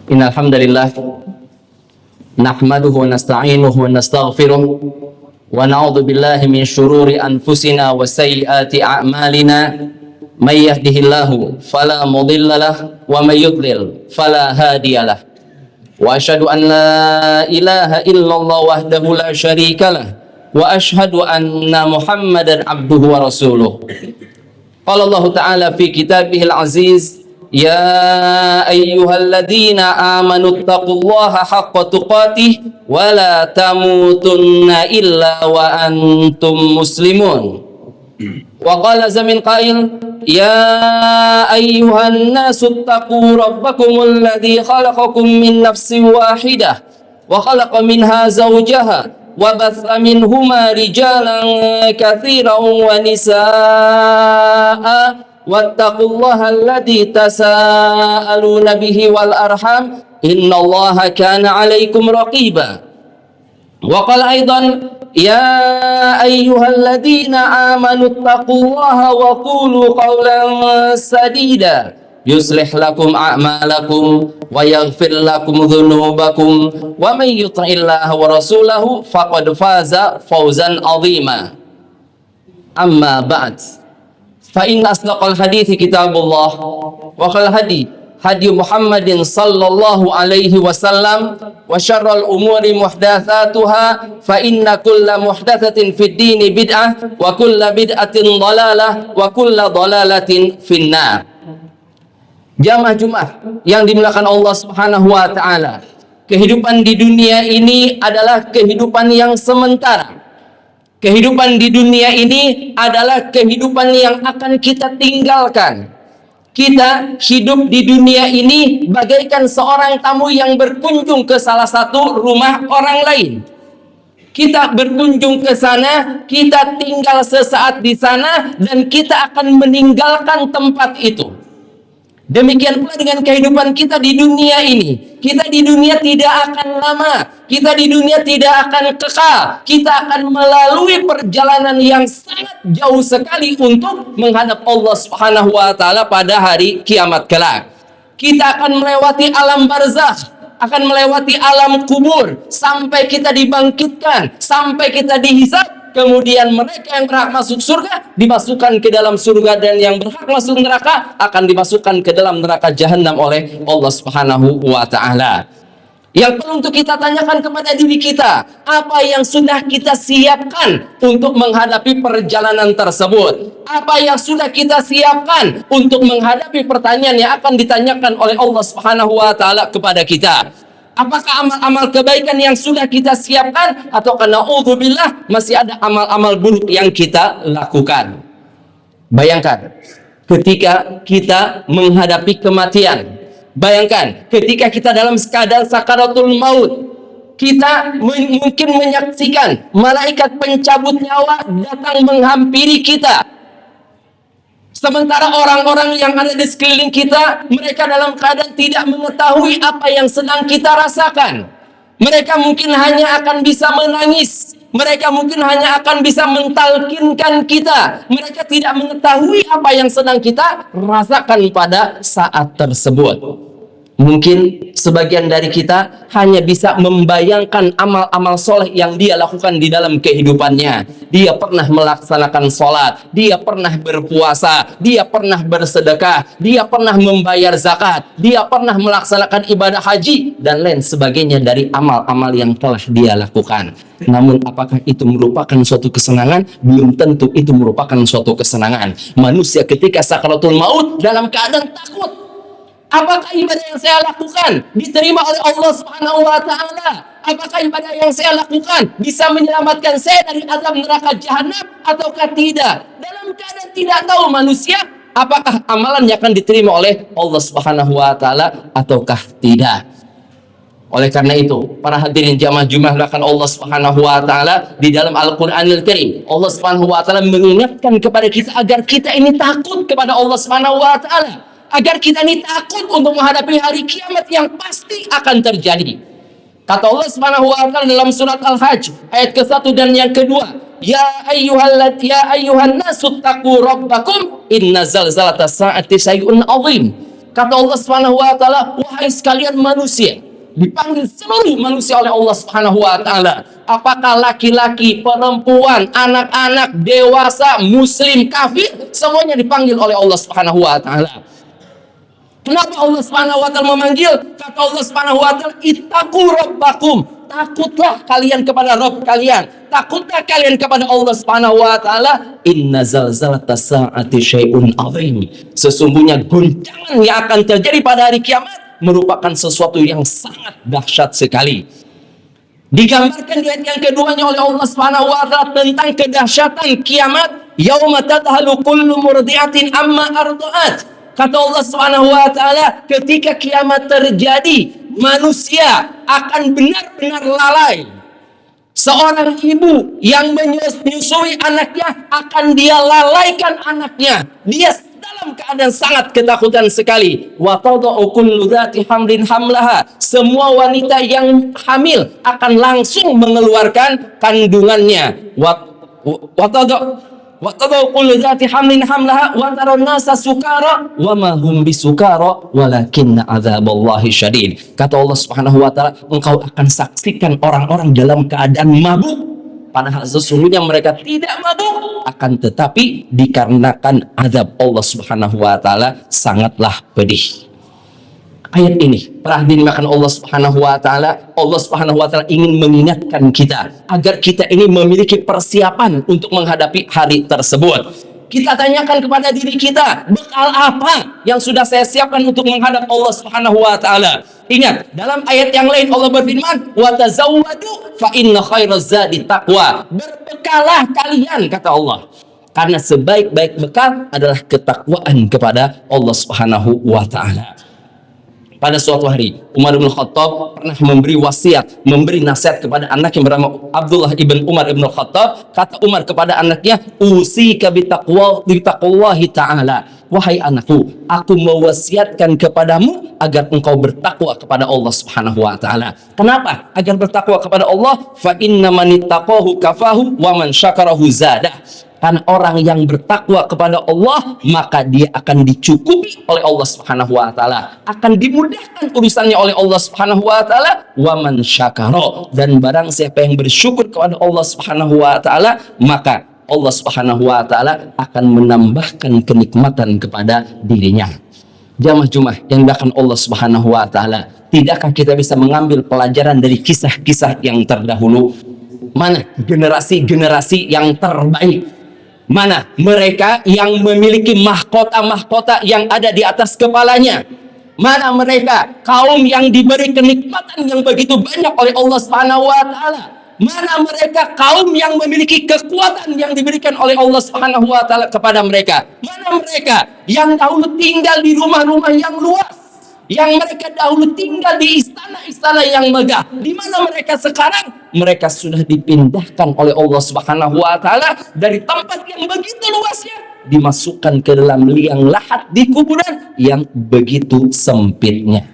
Innal hamdalillah nahmaduhu wa nasta'inuhu wa nastaghfiruh wa na'udzu billahi min shururi anfusina wa sayyiati a'malina may yahdihillahu fala mudilla lahu wa may yudlil fala hadiyalah wa asyhadu an la ilaha illallah wahdahu la syarikalah wa asyhadu anna Muhammadan abduhu wa rasuluh. Qala Allah Ta'ala fi kitabihil aziz, ya ayyuhalladzina amanu taqullaha haqqa tuqatih wa la tamutunna illa wa antum muslimun. Wa qala zamin qail, ya ayyuhan nasu taqu rabbakumul ladzi khalaqakum min nafsin wahidah wa khalaqa minha zawjaha وَبَثَّ مِنْهُمَا رِجَالًا كَثِيرًا وَنِسَاءً وَاتَّقُوا اللَّهَ الَّذِي تَسَاءَلُونَ بِهِ وَالْأَرْحَامَ إِنَّ اللَّهَ كَانَ عَلَيْكُمْ رَقِيبًا. وَقَالَ أَيْضًا يَا أَيُّهَا الَّذِينَ آمَنُوا اتَّقُوا اللَّهَ وَقُولُوا قَوْلًا سَدِيدًا يصلح لكم أعمالكم ويغفر لكم ذنوبكم ومن يطع الله ورسوله فقد فاز فوزا عظيما. أما بعد فإن أصدق الحديث كتاب الله وخير الهدي هدي محمد صلى الله عليه وسلم وشر الأمور محدثاتها فإن كل محدثة في الدين بدعة وكل بدعة ضلالة وكل ضلالة في النار. Jamaah Jumat yang dimuliakan Allah Subhanahu wa Ta'ala, kehidupan di dunia ini adalah kehidupan yang sementara. Kehidupan di dunia ini adalah kehidupan yang akan kita tinggalkan. Kita hidup di dunia ini bagaikan seorang tamu yang berkunjung ke salah satu rumah orang lain. Kita berkunjung ke sana, kita tinggal sesaat di sana, dan kita akan meninggalkan tempat itu. Demikian pula dengan kehidupan kita di dunia ini. Kita di dunia tidak akan lama. Kita di dunia tidak akan kekal. Kita akan melalui perjalanan yang sangat jauh sekali untuk menghadap Allah Subhanahu wa Ta'ala pada hari kiamat kelak. Kita akan melewati alam barzakh, akan melewati alam kubur, sampai kita dibangkitkan, sampai kita dihisab. Kemudian mereka yang berhak masuk surga dimasukkan ke dalam surga, dan yang berhak masuk neraka akan dimasukkan ke dalam neraka jahanam oleh Allah Subhanahu wa Ta'ala. Yang perlu untuk kita tanyakan kepada diri kita, apa yang sudah kita siapkan untuk menghadapi perjalanan tersebut? Apa yang sudah kita siapkan untuk menghadapi pertanyaan yang akan ditanyakan oleh Allah Subhanahu wa Ta'ala kepada kita? Apakah amal-amal kebaikan yang sudah kita siapkan, atau karena na'udzubillah masih ada amal-amal buruk yang kita lakukan? Bayangkan ketika kita menghadapi kematian. Bayangkan ketika kita dalam keadaan sakaratul maut. Kita mungkin menyaksikan malaikat pencabut nyawa datang menghampiri kita. Sementara orang-orang yang ada di sekeliling kita, mereka dalam keadaan tidak mengetahui apa yang sedang kita rasakan. Mereka mungkin hanya akan bisa menangis. Mereka mungkin hanya akan bisa mentalkinkan kita. Mereka tidak mengetahui apa yang sedang kita rasakan pada saat tersebut. Mungkin sebagian dari kita hanya bisa membayangkan amal-amal soleh yang dia lakukan di dalam kehidupannya. Dia pernah melaksanakan sholat, dia pernah berpuasa, dia pernah bersedekah, dia pernah membayar zakat, dia pernah melaksanakan ibadah haji, dan lain sebagainya dari amal-amal yang telah dia lakukan. Namun apakah itu merupakan suatu kesenangan? Belum tentu itu merupakan suatu kesenangan. Manusia ketika sakaratul maut dalam keadaan takut. Apakah ibadah yang saya lakukan diterima oleh Allah Subhanahu wa Ta'ala? Apakah ibadah yang saya lakukan bisa menyelamatkan saya dari azab neraka jahanam ataukah tidak? Dalam keadaan tidak tahu manusia, apakah amalannya akan diterima oleh Allah Subhanahu wa Ta'ala ataukah tidak? Oleh karena itu, para hadirin jamaah Jumat akan Allah Subhanahu wa Ta'ala di dalam Al-Qur'anil Karim, Allah Subhanahu wa Ta'ala mengingatkan kepada kita agar kita ini takut kepada Allah Subhanahu wa Ta'ala. Agar kita ini takut untuk menghadapi hari kiamat yang pasti akan terjadi. Kata Allah Subhanahu wa Ta'ala dalam surat Al-Hajj ayat ke-1 dan yang kedua, ya ayyuhan nasu taqu rabbakum inna zalzalatas sa'ati syai'un 'azim. Kata Allah Subhanahu wa taala, wahai sekalian manusia, dipanggil seluruh manusia oleh Allah Subhanahu wa taala. Apakah laki-laki, perempuan, anak-anak, dewasa, muslim, kafir, semuanya dipanggil oleh Allah Subhanahu wa taala. Kenapa Allah Subhanahu wa taala memanggil? Kata Allah Subhanahu wa taala, ittaqu rabbakum. Takutlah kalian kepada Rabb kalian. Takutlah kalian kepada Allah Subhanahu wa taala. Inna zalzalatas saati syai'un 'azim. Sesungguhnya goncangan yang akan terjadi pada hari kiamat merupakan sesuatu yang sangat dahsyat sekali. Digambarkan di ayat yang keduanya oleh Allah Subhanahu wa taala tentang kedahsyatan kiamat, yauma tadhalu kullu murdi'atin amma arda'at. Kata Allah Subhanahu wa taala, ketika kiamat terjadi, manusia akan benar-benar lalai. Seorang ibu yang menyusui anaknya akan dia lalaikan anaknya. Dia dalam keadaan sangat ketakutan sekali. Wa tada'u kullu dzati hamlin hamlaha. Semua wanita yang hamil akan langsung mengeluarkan kandungannya. Wa tada'u kullu dzati hamlin hamlaha wa taran nasa sukara wa ma hum bisukara walakinna adzaballahi syadid. Kata Allah Subhanahu wa taala, engkau akan saksikan orang-orang dalam keadaan mabuk, padahal sesungguhnya mereka tidak mabuk, akan tetapi dikarenakan azab Allah Subhanahu wa taala sangatlah pedih. Ayat ini telah dimakan Allah Subhanahu wa taala. Allah Subhanahu wa taala ingin mengingatkan kita agar kita ini memiliki persiapan untuk menghadapi hari tersebut. Kita tanyakan kepada diri kita, bekal apa yang sudah saya siapkan untuk menghadap Allah Subhanahu wa taala? Ingat, dalam ayat yang lain Allah berfirman, "Wa tazawwadu fa inna khairaz zadi taqwa." Berbekalah kalian, kata Allah. Karena sebaik-baik bekal adalah ketakwaan kepada Allah Subhanahu wa taala. Pada suatu hari, Umar bin Khattab pernah memberi wasiat, memberi nasihat kepada anak yang bernama Abdullah ibn Umar ibn Khattab. Kata Umar kepada anaknya, "Usika bitaqwallahi ta'ala." Wahai anakku, aku mewasiatkan kepadamu agar engkau bertakwa kepada Allah Subhanahu wa taala. Kenapa? Agar bertakwa kepada Allah, fa inna manittaqahu kafahu wa man syakarahu zadah. Karena orang yang bertakwa kepada Allah, maka dia akan dicukupi oleh Allah Subhanahu wa taala, akan dimudahkan urusannya oleh Allah Subhanahu wa taala. Wa man syakara, dan barang siapa yang bersyukur kepada Allah Subhanahu wa taala, maka Allah Subhanahu wa taala akan menambahkan kenikmatan kepada dirinya. Jamaah Jumat yang dimuliakan Allah Subhanahu wa taala, tidakkah kita bisa mengambil pelajaran dari kisah-kisah yang terdahulu? Mana generasi-generasi yang terbaik? Mana mereka yang memiliki mahkota-mahkota yang ada di atas kepalanya? Mana mereka kaum yang diberi kenikmatan yang begitu banyak oleh Allah Subhanahu wa taala? Mana mereka kaum yang memiliki kekuatan yang diberikan oleh Allah Subhanahu wa taala kepada mereka? Mana mereka yang dahulu tinggal di rumah-rumah yang luas, yang mereka dahulu tinggal di istana-istana yang megah? Di mana mereka sekarang? Mereka sudah dipindahkan oleh Allah Subhanahu wa taala dari tempat yang begitu luasnya, dimasukkan ke dalam liang lahat di kuburan yang begitu sempitnya.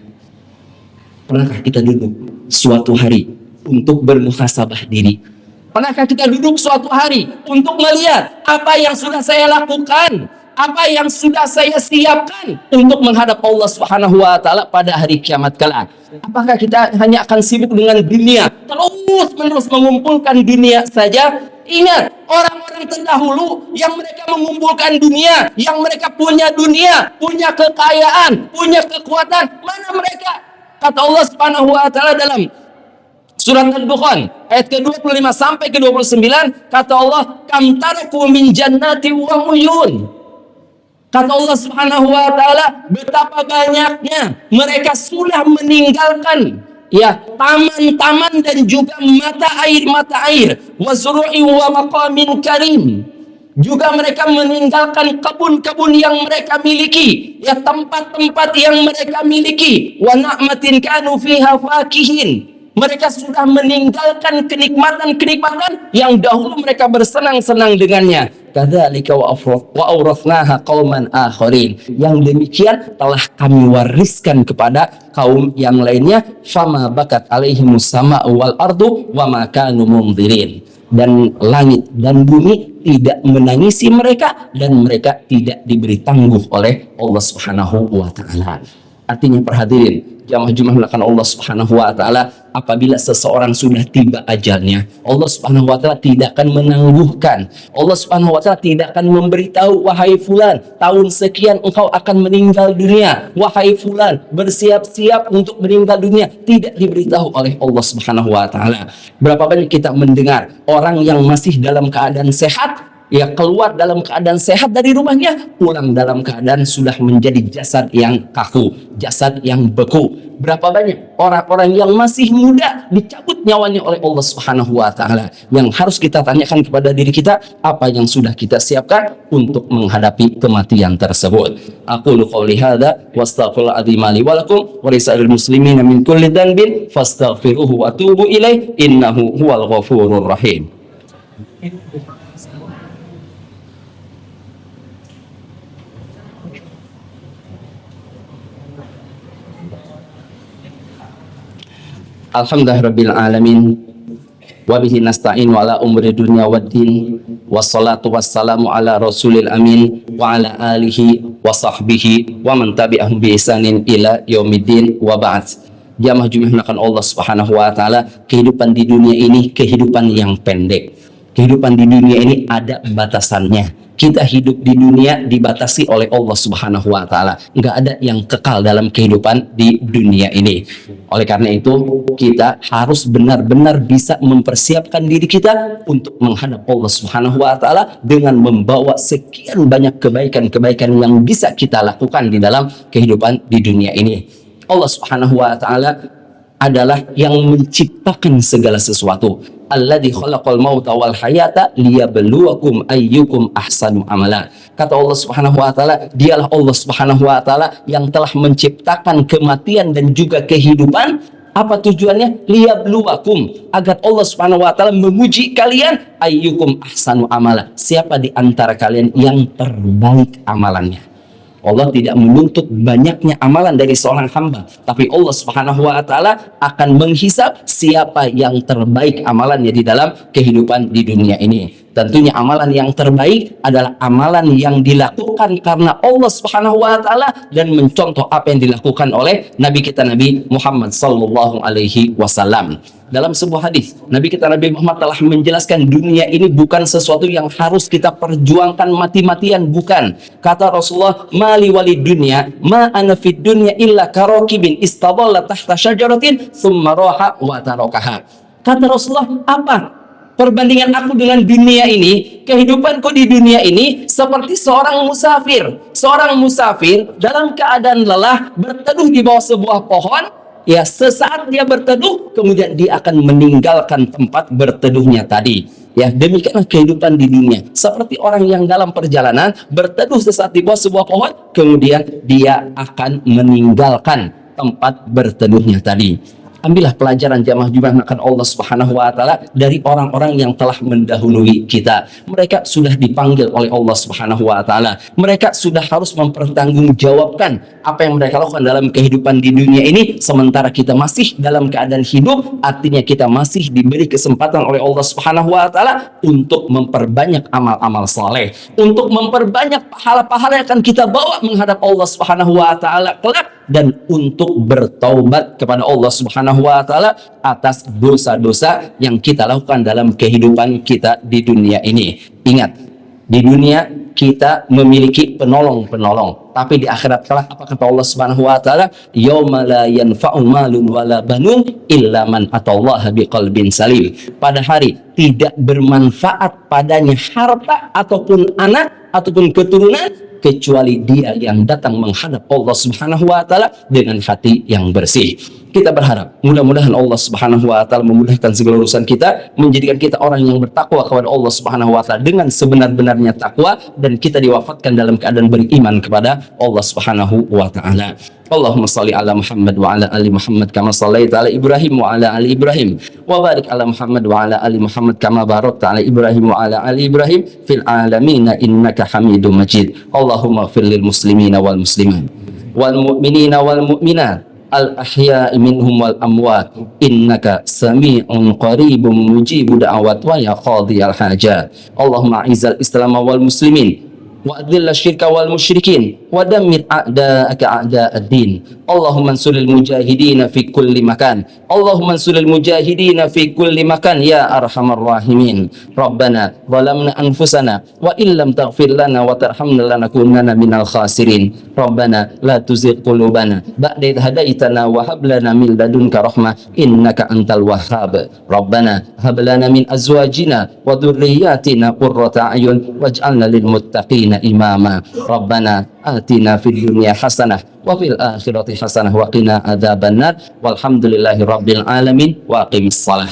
Pernahkah kita duduk suatu hari untuk bermuhasabah diri? Pernahkah kita duduk suatu hari untuk melihat apa yang sudah saya lakukan, apa yang sudah saya siapkan untuk menghadap Allah Subhanahu wa taala pada hari kiamat kelak? Apakah kita hanya akan sibuk dengan dunia, terus-menerus mengumpulkan dunia saja? Ingat, orang-orang terdahulu yang mereka mengumpulkan dunia, yang mereka punya dunia, punya kekayaan, punya kekuatan, mana mereka? Kata Allah Subhanahu wa taala dalam surat Al-Dukhan ayat ke-25 sampai ke-29, kata Allah, "Kam taraku min jannati wa uyun." Kata Allah Subhanahu wa taala, betapa banyaknya mereka sudah meninggalkan taman-taman dan juga mata air, wa zuru'i wa maqamin karim. Juga mereka meninggalkan kebun-kebun yang mereka miliki, tempat-tempat yang mereka miliki, wa na'matin kanu fiha fakihin. Mereka sudah meninggalkan kenikmatan-kenikmatan yang dahulu mereka bersenang-senang dengannya. Kadzalika wa awrathnaha qauman akharin. Yang demikian telah kami wariskan kepada kaum yang lainnya. Fama bakat alaihimus sama'u wal ardu wa ma kanu munzirin. dan langit dan bumi tidak menangisi mereka dan mereka tidak diberi tangguh oleh Allah Subhanahu wa taala. Artinya perhatikan jamaah Jumat melakukan Allah Subhanahu wa taala, apabila seseorang sudah tiba ajalnya, Allah Subhanahu wa taala tidak akan menangguhkan. Allah Subhanahu wa taala tidak akan memberitahu, wahai fulan, tahun sekian engkau akan meninggal dunia. Wahai fulan, bersiap-siap untuk meninggal dunia. Tidak diberitahu oleh Allah Subhanahu wa taala. Berapa banyak kita mendengar orang yang masih dalam keadaan sehat, ya keluar dalam keadaan sehat dari rumahnya, pulang dalam keadaan sudah menjadi jasad yang kaku, jasad yang beku. Berapa banyak orang-orang yang masih muda dicabut nyawanya oleh Allah Subhanahu wa taala. Yang harus kita tanyakan kepada diri kita, apa yang sudah kita siapkan untuk menghadapi kematian tersebut. Aqulu qouli hadza wa astaghfirullahal li wa lakum wa lisairil muslimina min kulli dhanbin fastaghfiruhu wa atubu ilaih innahu huwal ghafurur rahim. Alhamdulillahirabbil alamin wa bihi nasta'in wa ala umuri dunya waddin wassalatu wassalamu ala rasulil amin wa ala alihi wa sahbihi wa man tabi'ahum bi ihsanin ila yaumiddin wa ba'd. Jamaah Jumat Allah Subhanahu wa taala, kehidupan di dunia ini kehidupan yang pendek. Kehidupan di dunia ini ada batasannya. Kita hidup di dunia dibatasi oleh Allah Subhanahu wa taala. Enggak ada yang kekal dalam kehidupan di dunia ini. Oleh karena itu, kita harus benar-benar bisa mempersiapkan diri kita untuk menghadap Allah Subhanahu wa taala dengan membawa sekian banyak kebaikan-kebaikan yang bisa kita lakukan di dalam kehidupan di dunia ini. Allah Subhanahu wa taala adalah yang menciptakan segala sesuatu. Alladzi khalaqal mauta wal hayata liyabluwakum ayyukum ahsanu amala. Kata Allah Subhanahu wa taala, dialah Allah Subhanahu wa taala yang telah menciptakan kematian dan juga kehidupan. Apa tujuannya? Liyabluwakum, agar Allah Subhanahu wa taala menguji kalian ayyukum ahsanu amala. Siapa di antara kalian yang terbaik amalannya? Allah tidak menuntut banyaknya amalan dari seorang hamba, tapi Allah Subhanahu wa taala akan menghisab siapa yang terbaik amalannya di dalam kehidupan di dunia ini. Tentunya amalan yang terbaik adalah amalan yang dilakukan karena Allah Subhanahu wa taala dan mencontoh apa yang dilakukan oleh Nabi kita Nabi Muhammad sallallahu alaihi wasallam. Dalam sebuah hadis, Nabi kita Nabi Muhammad telah menjelaskan dunia ini bukan sesuatu yang harus kita perjuangkan mati-matian, bukan. Kata Rasulullah, "Mali walid dunya, ma ana fid dunya illa karakibin istadalla tahta syajaratin tsumma raha wa tarakaha." Kata Rasulullah, apa perbandingan aku dengan dunia ini? Kehidupanku di dunia ini seperti seorang musafir. Seorang musafir dalam keadaan lelah berteduh di bawah sebuah pohon. Ya, sesaat dia berteduh, kemudian dia akan meninggalkan tempat berteduhnya tadi. Ya, demikianlah kehidupan di dunia. Seperti orang yang dalam perjalanan berteduh sesaat di bawah sebuah pohon, kemudian dia akan meninggalkan tempat berteduhnya tadi. Ambillah pelajaran jamaah Jumat akan Allah Subhanahu wa taala dari orang-orang yang telah mendahului kita. Mereka sudah dipanggil oleh Allah Subhanahu wa taala. Mereka sudah harus mempertanggungjawabkan apa yang mereka lakukan dalam kehidupan di dunia ini sementara kita masih dalam keadaan hidup. Artinya kita masih diberi kesempatan oleh Allah Subhanahu wa taala untuk memperbanyak amal-amal saleh, untuk memperbanyak pahala-pahala yang akan kita bawa menghadap Allah Subhanahu wa taala kelak, dan untuk bertaubat kepada Allah Subhanahu wa taala atas dosa-dosa yang kita lakukan dalam kehidupan kita di dunia ini. Ingat, di dunia kita memiliki penolong-penolong, tapi di akhirat kelak apa kata Allah Subhanahu wa taala? Yauma la yanfa'u malun wala banun illa man atallaha biqalbin salim. Pada hari tidak bermanfaat padanya harta ataupun anak ataupun keturunan kecuali dia yang datang menghadap Allah Subhanahu wa taala dengan hati yang bersih. Kita berharap mudah-mudahan Allah Subhanahu wa taala memudahkan segala urusan kita, menjadikan kita orang yang bertakwa kepada Allah Subhanahu wa taala dengan sebenar-benarnya takwa, dan kita diwafatkan dalam keadaan beriman kepada Allah Subhanahu wa taala. Allahumma salli ala Muhammad wa ala ali Muhammad kama shallaita ala Ibrahim wa ala ali Ibrahim wa barik ala Muhammad wa ala ali Muhammad kama barakta ala Ibrahim wa ala ali Ibrahim fil alamin innaka Hamidum Majid. Allahumma ighfir lil muslimina wal muslimat wal mu'minina wal mu'minat al-ahya'i minhum wal amwat innaka sami'un qaribun mujibu da'awat wa ya qadhiyal hajat. Allahumma izzal islam wal muslimin wa adhilla syirka wal musyrikin wa dammit a'da'aka a'da'ad-din. Allahumma ansuril mujahidin fi kulli makan. Allahumma ansuril mujahidin fi kulli makan ya arhamar rahimin. Rabbana zalamna anfusana wa illam taghfir lana wa tarhamna lanakunanna minal khasirin. Rabbana la tuzigh qulubana ba'da idh hadaitana wa hab lana min ladunka rahmah innaka antal wahhab. Rabbana hab lana min azwajina wa dhurriyyatina qurrata a'yun waj'alna lil muttaqina imama. Rabbana atina fid dunya hasanah wa fil akhirati hasanah wa qina adzabannar. Walhamdulillahi rabbil alamin wa aqimis shalah.